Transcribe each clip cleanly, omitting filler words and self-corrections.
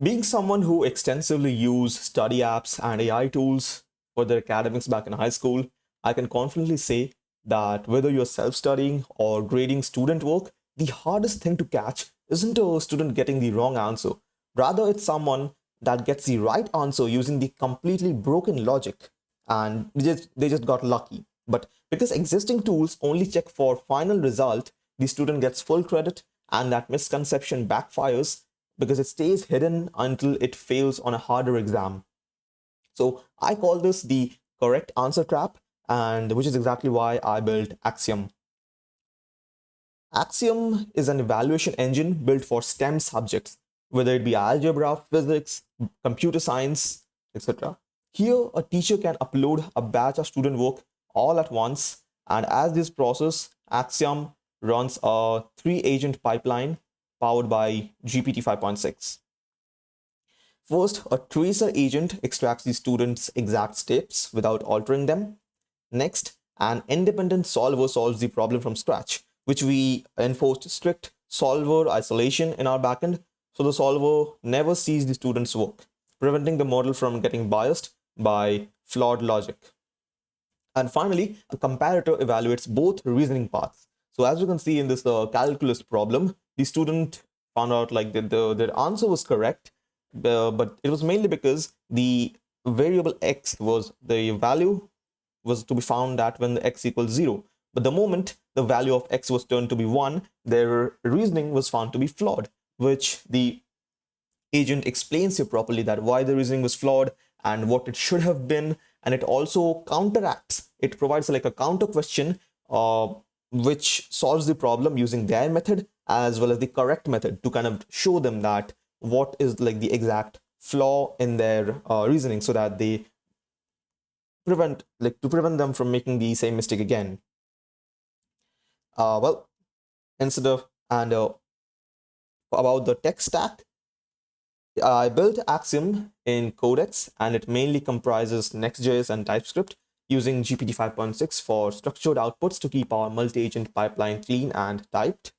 Being someone who extensively used study apps and AI tools for their academics back in high school, I can confidently say that whether you're self-studying or grading student work, the hardest thing to catch isn't a student getting the wrong answer. Rather, it's someone that gets the right answer using the completely broken logic and they just got lucky. But because existing tools only check for final result, the student gets full credit and that misconception backfires because it stays hidden until it fails on a harder exam. So I call this the correct answer trap, and which is exactly why I built Axiom. Axiom is an evaluation engine built for STEM subjects, whether it be algebra, physics, computer science, etc. Here, a teacher can upload a batch of student work all at once, and as this process, Axiom runs a 3-agent pipeline powered by GPT 5.6. First, a tracer agent extracts the student's exact steps without altering them. Next, an independent solver solves the problem from scratch, which we enforced strict solver isolation in our backend, so the solver never sees the student's work, preventing the model from getting biased by flawed logic. And finally, a comparator evaluates both reasoning paths. So as you can see in this calculus problem, the student found out like their answer was correct, but it was mainly because the variable x was the value was to be found at when the x equals 0. But the moment the value of x was turned to be 1, their reasoning was found to be flawed, which the agent explains here properly that why the reasoning was flawed and what it should have been. And it also counteracts, it provides like a counter question which solves the problem using their method as well as the correct method to kind of show them that what is like the exact flaw in their reasoning, so that they prevent them from making the same mistake again. Well, instead of and about the tech stack, I built Axiom in Codex, and it mainly comprises Next.js and TypeScript using GPT 5.6 for structured outputs to keep our multi-agent pipeline clean and typed.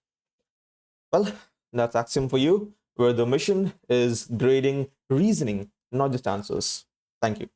Well, that's Axiom for you, where the mission is grading reasoning, not just answers. Thank you.